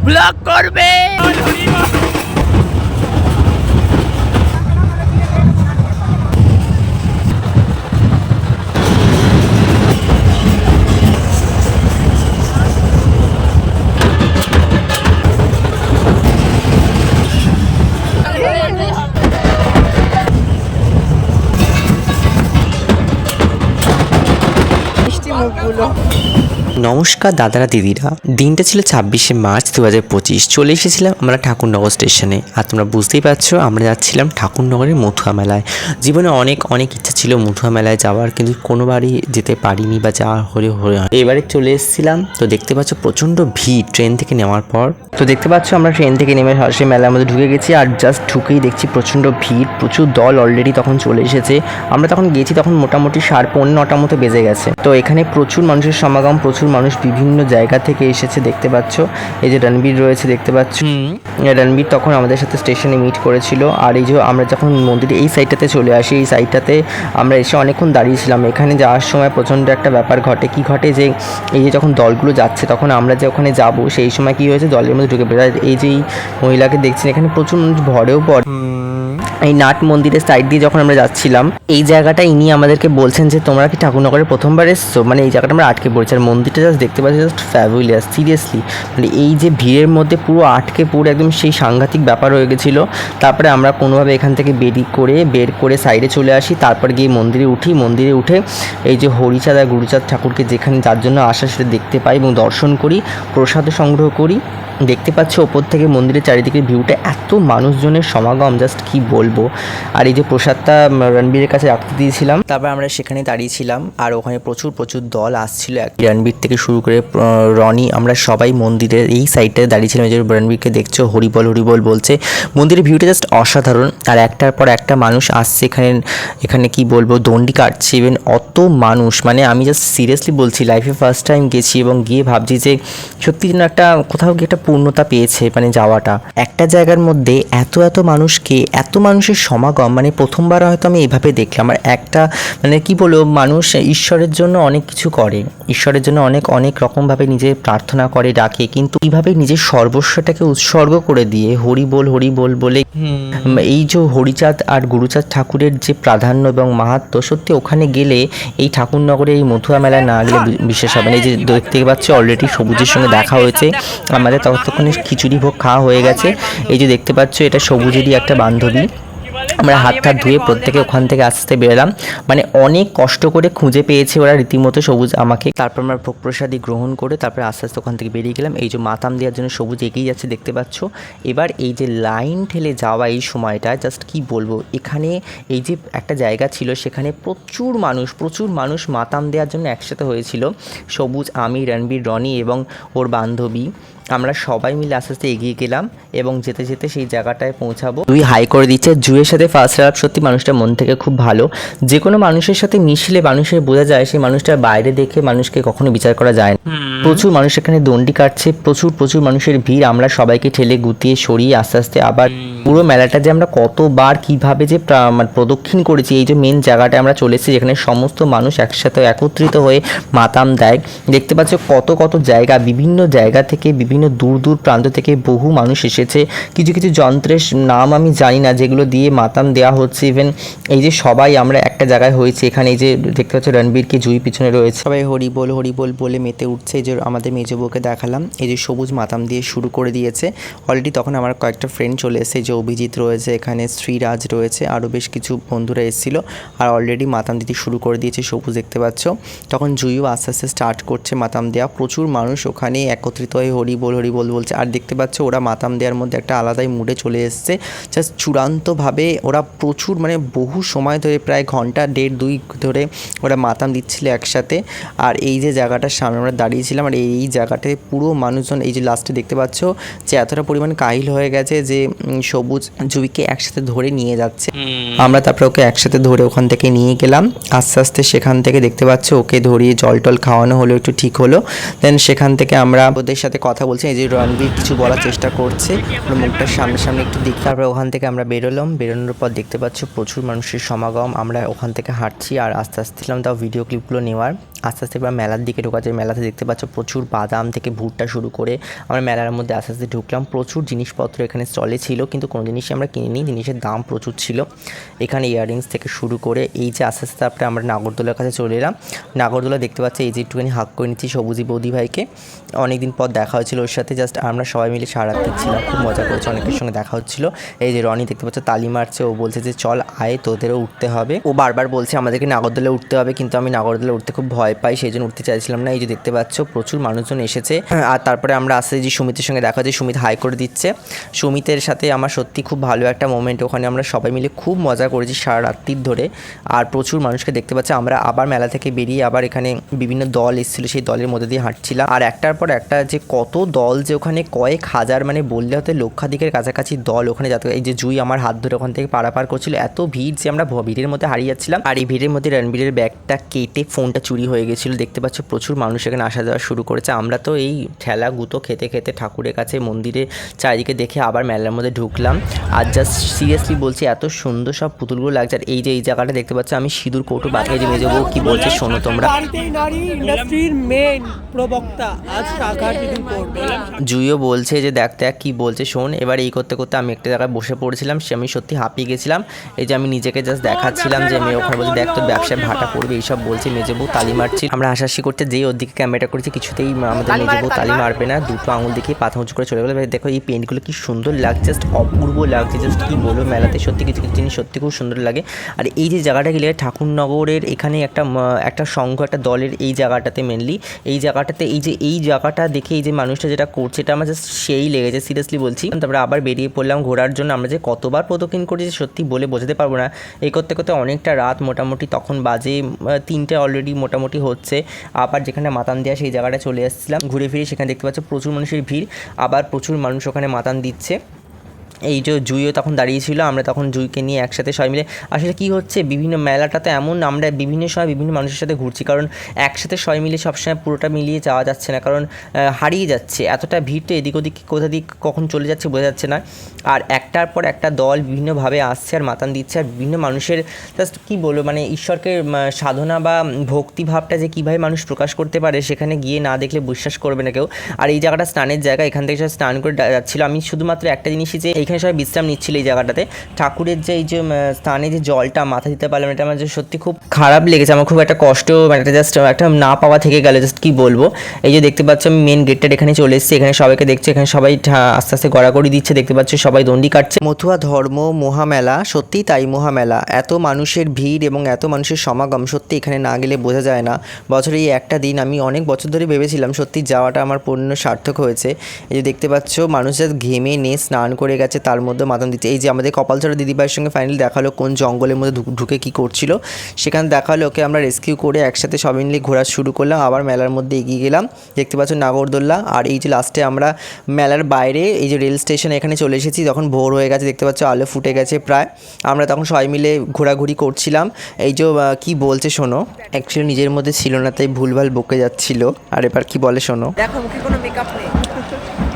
Blog করবে। নমস্কার দাদারা দিদিরা, দিনটা ছিল 26শে মার্চ 2025। চলে এসেছিলাম আমরা ঠাকুরনগর স্টেশনে। আর তোমরা বুঝতেই পারছো আমরা যাচ্ছিলাম ঠাকুরনগরের মথুয়া মেলায়। জীবনে অনেক অনেক ইচ্ছা ছিল মথুয়া মেলায় যাওয়ার, কিন্তু কোনোবারই যেতে পারিনি বা যাওয়া হলে এবারে চলে এসেছিলাম। তো দেখতে পাচ্ছ প্রচণ্ড ভিড় ট্রেন থেকে নেওয়ার পর। তো দেখতে পাচ্ছ আমরা ট্রেন থেকে নেমে সরাসরি মেলার মধ্যে ঢুকে গেছি। আর জাস্ট ঢুকেই দেখছি প্রচণ্ড ভিড়, প্রচুর দল অলরেডি তখন চলে এসেছে। আমরা তখন গেছি তখন মোটামুটি 9:30 মতো বেজে গেছে। তো এখানে প্রচুর মানুষের সমাগম, প্রচুর মানুষ বিভিন্ন জায়গা থেকে এসেছে দেখতে পাচ্ছ। এই যে রণবীর রয়েছে দেখতে পাচ্ছ, রণবীর তখন আমাদের সাথে স্টেশনে মিট করেছিল। আর এই যে আমরা যখন মন্দিরে এই সাইডটাতে চলে আসি, এই সাইডটাতে আমরা এসে অনেকক্ষণ দাঁড়িয়েছিলাম। এখানে যাওয়ার সময় প্রচণ্ড একটা ব্যাপার ঘটে। কি ঘটে যে এই যে যখন দলগুলো যাচ্ছে তখন আমরা যে ওখানে যাব সেই সময় কি হয়েছে, দলের মধ্যে ঢুকে পড়ে। এই যে এই মহিলাকে দেখছেন এখানে প্রচুর মানুষ ভরেও পড়ে। এই নাট মন্দিরের সাইড দিয়ে যখন আমরা যাচ্ছিলাম এই জায়গাটা ইনি আমাদেরকে বলছেন যে তোমরা কি ঠাকুরনগরে প্রথমবার এসছো, মানে এই জায়গাটা আমরা আটকে পড়েছি। আর মন্দিরটা জাস্ট দেখতে পাচ্ছি জাস্ট ফ্যাবুলাস, সিরিয়াসলি। মানে এই যে ভিড়ের মধ্যে পুরো আটকে পুরো একদম সেই সাংঘাতিক ব্যাপার হয়ে গেছিলো। তারপরে আমরা কোনোভাবে এখান থেকে বের করে সাইডে চলে আসি। তারপর গিয়ে মন্দিরে উঠে এই যে হরিচাঁদ আর গুরুচাঁদ ঠাকুরকে যেখানে যার জন্য আসা সেটা দেখতে পাই এবং দর্শন করি, প্রসাদও সংগ্রহ করি। দেখতে পাচ্ছ ওপর থেকে মন্দিরের চারিদিকে ভিউটা, এত মানুষজনের সমাগম জাস্ট কি বলবো। আর এই যে প্রসাদটা রণবীরের কাছে রাখতে দিয়েছিলাম, তারপর আমরা সেখানে দাঁড়িয়েছিলাম। আর ওখানে প্রচুর দল আসছিল, রণবীর থেকে শুরু করে রনি, আমরা সবাই মন্দিরের এই সাইডটায় দাঁড়িয়েছিলাম। যে রণবীরকে দেখছো হরিবল বলছে। মন্দিরের ভিউটা জাস্ট অসাধারণ। আর একটার পর একটা মানুষ আসছে এখানে কি বলবো, দণ্ডি কাটছে। ইভেন অত মানুষ, মানে আমি জাস্ট সিরিয়াসলি বলছি লাইফে ফার্স্ট টাইম গেছি এবং গিয়ে ভাবছি যে সত্যি যেন একটা কোথাও গিয়ে একটা পূর্ণতা পেয়েছে। মানে যাওয়াটা একটা জায়গার মধ্যে এত মানুষের সমাগম, মানে প্রথমবার হয়তো আমি এইভাবে দেখলাম। আর একটা মানে কি বলবো, মানুষ ঈশ্বরের জন্য অনেক কিছু করে, ঈশ্বরের জন্য অনেক রকমভাবে নিজে প্রার্থনা করে, ডাকে, কিন্তু এইভাবে নিজের সর্বস্বটাকে উৎসর্গ করে দিয়ে হরি বল বলে এই যে হরিচাঁদ আর গুরুচাঁদ ঠাকুরের যে প্রাধান্য এবং মাহাত্ম্য, সত্যি ওখানে গেলে এই ঠাকুরনগরে এই মথুয়া মেলায় না গেলে বিশেষ হবে না। এই যে দেখতে পাচ্ছি অলরেডি সবুজের সঙ্গে দেখা হয়েছে আমাদের, ততক্ষণে খিচুড়ি ভোগ খাওয়া হয়ে গেছে। এই যে দেখতে পাচ্ছ এটা সবুজেরই একটা বান্ধবী। আমরা হাত ধুয়ে প্রত্যেকে ওখান থেকে আস্তে বেরোলাম। মানে অনেক কষ্ট করে খুঁজে পেয়েছে ওরা রীতিমতো সবুজ আমাকে। তারপর আমরা ভোগ প্রসাদী গ্রহণ করে তারপরে আস্তে আস্তে ওখান থেকে বেরিয়ে গেলাম। এই যে মাতাম দেওয়ার জন্য সবুজ এগিয়ে যাচ্ছে দেখতে পাচ্ছ। এবার এই যে লাইন ঠেলে যাওয়া এই সময়টা জাস্ট কি বলবো, এখানে এই যে একটা জায়গা ছিল সেখানে প্রচুর মানুষ মাতাম দেওয়ার জন্য একসাথে হয়েছিল। সবুজ, আমি, রণবীর, রনি এবং ওর বান্ধবী, আমরা সবাই মিলে আস্তে আস্তে এগিয়ে গেলাম এবং যেতে সেই জায়গাটায় পৌঁছাবো। জুই হাই করে দিচ্ছে। জুইয়ের সাথে ফার্স্ট লাভ, সত্যি মানুষটা মন থেকে খুব ভালো। যে কোনো মানুষের সাথে মিশলে মানুষের বোঝা যায় সেই মানুষটার বাইরে দেখে মানুষকে কখনো বিচার করা যায় না। প্রচুর মানুষ এখানে দণ্ডি কাটছে, প্রচুর মানুষের ভিড়। আমরা সবাইকে ঠেলে গুতিয়ে সরিয়ে আস্তে আস্তে আবার পুরো মেলাটা যে আমরা কতবার কিভাবে যে প্রদক্ষিণ করেছি। এই যে মেন জায়গাটায় আমরা চলে এসেছি যেখানে সমস্ত মানুষ একসাথে একত্রিত হয়ে মাতাম দেয়। দেখতে পাচ্ছ কত জায়গা, বিভিন্ন জায়গা থেকে বিভিন্ন দূর প্রান্ত থেকে বহু মানুষ এসেছে। কিছু যন্ত্রের নাম আমি জানি না যেগুলো দিয়ে মাতাম দেওয়া হচ্ছে। ইভেন এই যে সবাই আমরা একটা জায়গায় হয়েছে এখানে, এই যে দেখতে পাচ্ছ রণবীরকে জুই পিছনে রয়েছে, সবাই হরি বল বলে মেতে উঠছে। এই যে আমাদের মেজো বউকে দেখালাম, এই যে সবুজ মাতাম দিয়ে শুরু করে দিয়েছে অলরেডি। তখন আমার কয়েকটা ফ্রেন্ড চলে এসেছে, যে অভিজিৎ রয়েছে এখানে, শ্রীরাজ রয়েছে, আরও বেশ কিছু বন্ধুরা এসেছিলো। আর অলরেডি মাতাম দিতে শুরু করে দিয়েছে সবুজ দেখতে পাচ্ছ। তখন জুইও আস্তে আস্তে স্টার্ট করছে মাতাম দেওয়া। প্রচুর মানুষ ওখানে একত্রিত হয়ে হরি বল বলছে। আর দেখতে পাচ্ছ ওরা মাতাম দেওয়ার মধ্যে একটা আলাদাই মুডে চলে এসছে। জাস্ট চূড়ান্তভাবে ওরা প্রচুর মানে বহু সময় ধরে, প্রায় ঘন্টা 1.5-2 ধরে ওরা মাতাম দিচ্ছিল একসাথে। আর এই যে জায়গাটার সামনে আমরা দাঁড়িয়েছিলাম, আর এই জায়গাটায় পুরো মানুষজন, এই যে লাস্টে দেখতে পাচ্ছ যে এতটা পরিমাণ কাহিল হয়ে গেছে যে সবুজ জুইকে একসাথে ধরে নিয়ে যাচ্ছে। আমরা তারপরে ওকে একসাথে ধরে ওখান থেকে নিয়ে গেলাম। আস্তে আস্তে সেখান থেকে দেখতে পাচ্ছ ওকে ধরিয়ে জল খাওয়ানো হলো, একটু ঠিক হলো। দেন সেখান থেকে আমরা ওদের সাথে কথা বলছি। এই যে রণবীর কিছু বলার চেষ্টা করছে, মুখটার সামনে একটু দেখি। তারপরে ওখান থেকে আমরা বেরোনোর পর দেখতে পাচ্ছ প্রচুর মানুষের সমাগম। আমরা ওখান থেকে হাঁটছি আর আস্তে ছিলাম তাও ভিডিও ক্লিপগুলো নেওয়ার। আস্তে আস্তে এবার মেলার দিকে ঢোকা যায়। মেলাতে দেখতে পাচ্ছ প্রচুর বাদাম থেকে ভুট্টা শুরু করে আমরা মেলার মধ্যে আস্তে আস্তে ঢুকলাম। প্রচুর জিনিসপত্র এখানে স্টলে ছিল, কিন্তু কোনো জিনিসই আমরা কিনিনি, জিনিসের দাম প্রচুর ছিল। এখানে ইয়াররিংস থেকে শুরু করে এই যে আস্তে আস্তে তারপরে আমরা নাগরদোলার কাছে চলে এলাম। নাগরদোলা দেখতে পাচ্ছি এই যে একটুখানি হাক করে নিচ্ছি সবুজি বৌদি ভাইকে, অনেকদিন পর দেখা হয়েছিল ওর সাথে। জাস্ট আমরা সবাই মিলে সারা রাত ছিলাম, খুব মজা করেছি, অনেকের সঙ্গে দেখা হচ্ছিলো। এই যে রনি দেখতে পাচ্ছ তালি মারছে, ও বলছে যে চল আয় তোদেরও উঠতে হবে। ও বারবার বলছে আমাদেরকে নাগরদোলায় উঠতে হবে, কিন্তু আমি নাগরদোলায় উঠতে খুব ভয় পাই, সেই জন্য উঠতে চাইছিলাম না। এই যে দেখতে পাচ্ছ প্রচুর মানুষজন এসেছে। আর তারপরে আমরা আসতে যে সুমিতের সঙ্গে দেখা যায়, সুমিত হাই করে দিচ্ছে। সুমিতের সাথে আমার সত্যি খুব ভালো একটা মোমেন্ট, ওখানে আমরা সবাই মিলে খুব মজা করেছি সারা রাত্রির ধরে। আর প্রচুর মানুষকে দেখতে পাচ্ছি। আমরা আবার মেলা থেকে বেরিয়ে আবার এখানে বিভিন্ন দল এসেছিলো, সেই দলের মধ্যে দিয়ে হাঁটছিলাম। আর একটার পর একটা যে কত দল, যে ওখানে কয়েক হাজার, মানে বললে হয়তো লক্ষাধিকের কাছাকাছি দল ওখানে যাতে। এই যে জুই আমার হাত ধরে ওখান থেকে পারাপার করছিল, এত ভিড় যে আমরা ভিড়ের মধ্যে হারিয়ে যাচ্ছিলাম। আর এই ভিড়ের মধ্যে রণবীরের ব্যাগটা কেটে ফোনটা চুরি হয়ে গেছিলো। দেখতে পাচ্ছ প্রচুর মানুষ এখানে আসা যাওয়া শুরু করেছে। আমরা তো এই ঠেলা গুঁতো খেতে খেতে ঠাকুরের কাছে মন্দিরে চারিদিকে দেখে আবার মেলার মধ্যে ঢুকলাম। আর জাস্ট সিরিয়াসলি বলছি এত সুন্দর সব পুতুলগুলো লাগছে। আর এই যে এই জায়গাটা দেখতে পাচ্ছ আমি সিঁদুর কৌটো বানিয়ে যে মেজো বউ কি বলছে শোনো তোমরা। জুইও বলছে যে দেখ দেখ কি বলছে শোন। এবার এই করতে করতে আমি একটা জায়গায় বসে পড়েছিলাম, সে আমি সত্যি হাঁপিয়ে গেছিলাম। এই যে আমি নিজেকে জাস্ট দেখাচ্ছিলাম যে আমি ওখানে বলছি দেখ তোর ব্যবসায় ভাটা পড়বে, এইসব বলছে। মেজো বউ তালি মারছি, আমরা হাসাহাসি করতে যেই ওর দিকে ক্যামেরাটা করেছি কিছুতেই আমাদের মেজো বউ তালি মারবে না, দুটো আঙুল দেখে পাথা উঁচু করে চলে গেলো। দেখো এই পেন্টগুলো কি সুন্দর লাগছে, জাস্ট অপূর্ব লাগছে, জাস্ট কি বলবো। মেলাতে সত্যি কিছু কিছু জিনিস সত্যি খুব সুন্দর লাগে। আর এই যে জায়গাটা গেলে ঠাকুরনগরের এখানে একটা সংঘ, একটা দলের এই জায়গাটাতে মেনলি, এই জায়গাটাতে এই জায়গাটা দেখে এই যে মানুষটা যেটা করছে এটা আমার জাস্ট সেই লেগেছে, সিরিয়াসলি বলছি। তারপরে আবার বেরিয়ে পড়লাম ঘোরার জন্য। আমরা যে কতবার প্রদক্ষিণ করেছি সত্যি বলে বোঝাতে পারবো না। এই করতে করতে অনেকটা রাত, মোটামুটি তখন বাজে 3টে অলরেডি মোটামুটি হচ্ছে। আবার যেখানে মাতান দেওয়া সেই জায়গাটা চলে আসছিলাম, ঘুরে ফিরে সেখানে দেখতে পাচ্ছ প্রচুর মানুষের ভিড়, আবার প্রচুর মানুষ ওখানে মাতান দিচ্ছে। এই যে জুইও তখন দাঁড়িয়েছিল, আমরা তখন জুইকে নিয়ে একসাথে সবাই মিলে। আসলে কী হচ্ছে বিভিন্ন মেলাটাতে এমন আমরা বিভিন্ন সময় বিভিন্ন মানুষের সাথে ঘুরছি, কারণ একসাথে সবাই মিলে সবসময় পুরোটা মিলিয়ে যাওয়া যাচ্ছে না, কারণ হারিয়ে যাচ্ছে এতটা ভিড়, তো এদিক ওদিক কোথা দিক কখন চলে যাচ্ছে বোঝা যাচ্ছে না। আর একটার পর একটা দল বিভিন্নভাবে আসছে আর মাতান দিচ্ছে। আর বিভিন্ন মানুষের জাস্ট কী বলবো, মানে ঈশ্বরকে সাধনা বা ভক্তিভাবটা যে কীভাবে মানুষ প্রকাশ করতে পারে সেখানে গিয়ে না দেখলে বিশ্বাস করবে না কেউ। আর এই জায়গাটা স্নানের জায়গা, এখান থেকে সব স্নান করে যাচ্ছিলো। আমি শুধুমাত্র একটা জিনিসই যে এখানে সবাই বিশ্রাম নিচ্ছিল এই জায়গাটাতে, ঠাকুরের যে এই যে স্থানে যে জলটা মাথা দিতে পারলাম, এটা আমার যে সত্যি খুব খারাপ লেগেছে, আমার খুব একটা কষ্ট, একটা জাস্ট একটা না পাওয়া থেকে গেল, জাস্ট কি বলবো। এই যে দেখতে পাচ্ছ আমি মেন গেটটার এখানে চলে এসেছি, এখানে সবাইকে দেখছি, এখানে সবাই আস্তে আস্তে গড়াগড়ি দিচ্ছে, দেখতে পাচ্ছ সবাই দণ্ডি কাটছে। মথুয়া ধর্ম মহামেলা, সত্যি তাই মহামেলা, এত মানুষের ভিড় এবং এত মানুষের সমাগম, সত্যি এখানে না গেলে বোঝা যায় না। বছরে এই একটা দিন আমি অনেক বছর ধরে ভেবেছিলাম সত্যি যাওয়াটা আমার পূর্ণ সার্থক হয়েছে। এই যে দেখতে পাচ্ছ মানুষ জাস্ট ঘেমে নিয়ে স্নান করে গেছে, তার মধ্যে মাতান দিচ্ছে। এই যে আমাদের কপালছড়া দিদিভাইয়ের সঙ্গে ফাইনালি দেখা হলো, কোন জঙ্গলের মধ্যে ঢুকে কী করছিল সেখানে দেখা হলো। ওকে আমরা রেস্কিউ করে একসাথে সবাই মিলে ঘোরা শুরু করলাম, আবার মেলার মধ্যে এগিয়ে গেলাম। দেখতে পাচ্ছ নাগরদোল্লা। আর এই যে লাস্টে আমরা মেলার বাইরে এই যে রেল স্টেশন এখানে চলে এসেছি, তখন ভোর হয়ে গেছে, দেখতে পাচ্ছ আলো ফুটে গেছে প্রায়। আমরা তখন সবাই মিলে ঘোরাঘুরি করছিলাম। এই যে কি বলছে শোনো, অ্যাকচুয়ালি নিজের মধ্যে ছিল না তাই ভুলভাল বকে যাচ্ছিল। আর এবার কি বলে শোনো। দেখো মুখে কোনো মেকআপ নেই,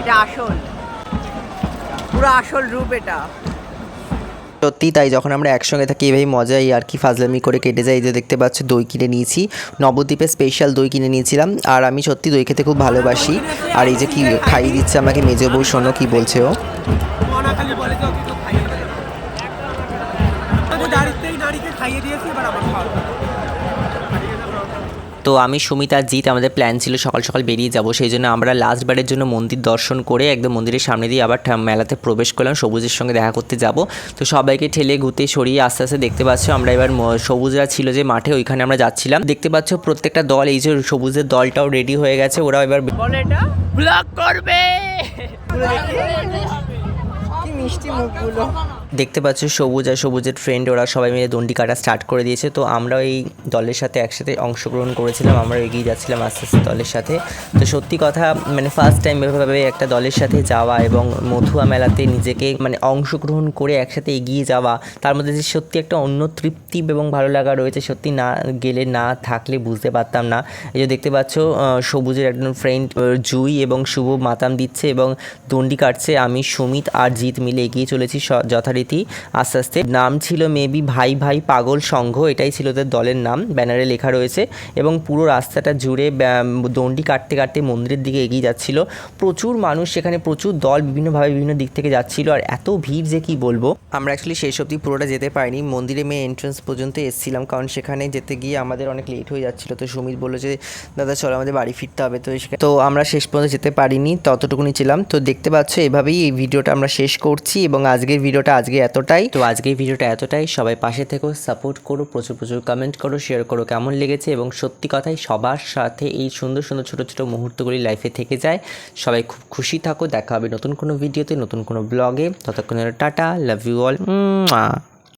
এটা আসল, পুরো আসল রূপ এটা। সত্যি তাই, যখন আমরা একসঙ্গে থাকি এভাবেই মজাই আর কি ফাজলামি করে কেটে যাই। যে দেখতে পাচ্ছ দই কিনে নিয়েছি, নবদ্বীপের স্পেশাল দই কিনে নিয়েছিলাম। আর আমি সত্যি দই খেতে খুব ভালোবাসি। আর এই যে কি খাইয়ে দিচ্ছে আমাকে মেজো বউ, শোনো কি বলছে ও। তো আমি সুমিত আর জিৎ আমাদের প্ল্যান ছিল সকাল সকাল বেরিয়ে যাব, সেই জন্য আমরা লাস্ট বারের জন্য মন্দির দর্শন করে একদম মন্দিরের সামনে দিয়ে আবার মেলাতে প্রবেশ করলাম, সবুজের সঙ্গে দেখা করতে যাব। তো সবাইকে ঠেলে ঘুরতে সরিয়ে আস্তে আস্তে দেখতে পাচ্ছ আমরা এবার সবুজরা ছিল যে মাঠে, ওইখানে আমরা যাচ্ছিলাম। দেখতে পাচ্ছ প্রত্যেকটা দল, এই যে সবুজের দলটাও রেডি হয়ে গেছে, ওরাও এবার ব্লগ করবে। কি মিষ্টি মুখগুলো দেখতে পাচ্ছ। সবুজ আর সবুজের ফ্রেন্ড ওরা সবাই মিলে দণ্ডি কাটা স্টার্ট করে দিয়েছে। তো আমরাও এই দলের সাথে একসাথে অংশগ্রহণ করেছিলাম, আমরা এগিয়ে যাচ্ছিলাম আস্তে আস্তে দলের সাথে। তো সত্যি কথা মানে ফার্স্ট টাইম এভাবে একটা দলের সাথে যাওয়া এবং মথুয়া মেলাতে নিজেকে মানে অংশগ্রহণ করে একসাথে এগিয়ে যাওয়া, তার মধ্যে যে সত্যি একটা অন্য তৃপ্তি এবং ভালো লাগা রয়েছে, সত্যি না গেলে না থাকলে বুঝতে পারতাম না। এই যে দেখতে পাচ্ছ সবুজের একজন ফ্রেন্ড জুই এবং শুভ মাতাম দিচ্ছে এবং দণ্ডি কাটছে। আমি সুমিত আর জিৎ মিলে এগিয়ে চলেছি যথারীতি যথারীতি আস্তে আস্তে নাম ছিল মেবি ভাই ভাই পাগল সংঘ, এটাই ছিল ওদের দলের নাম, ব্যানারে লেখা রয়েছে। এবং পুরো রাস্তাটা জুড়ে দণ্ডি কাটতে কাটতে মন্দিরের দিকে এগিয়ে যাচ্ছিল। প্রচুর মানুষ সেখানে, প্রচুর দল বিভিন্নভাবে বিভিন্ন দিক থেকে যাচ্ছিল, আর এত ভিড় যে কি বলবো। আমরা অ্যাকচুয়ালি শেষ অবধি পুরোটা যেতে পারিনি, মন্দিরে মেয়ে এন্ট্রান্স পর্যন্ত এসেছিলাম, কারণ সেখানে যেতে গিয়ে আমাদের অনেক লেট হয়ে যাচ্ছিলো। তো সুমিত বললো যে দাদা চলো আমাদের বাড়ি ফিরতে হবে, তো আমরা শেষ পর্যন্ত যেতে পারিনি, ততটুকুনি ছিলাম। তো দেখতে পাচ্ছ এভাবেই এই ভিডিওটা আমরা শেষ করছি, এবং আজকের ভিডিওটা এতটাই। তো আজকের ভিডিওটা এতটাই, সবাই পাশে থেকো, সাপোর্ট করো, প্রচুর প্রচুর কমেন্ট করো, শেয়ার করো কেমন লেগেছে। এবং সত্যি কথাই সবার সাথে এই সুন্দর সুন্দর ছোটো ছোটো মুহূর্তগুলি লাইফে থেকে যায়। সবাই খুব খুশি থাকো, দেখা হবে নতুন কোনো ভিডিওতে, নতুন কোনো ব্লগে। ততক্ষণের টাটা, লাভ ইউ অল।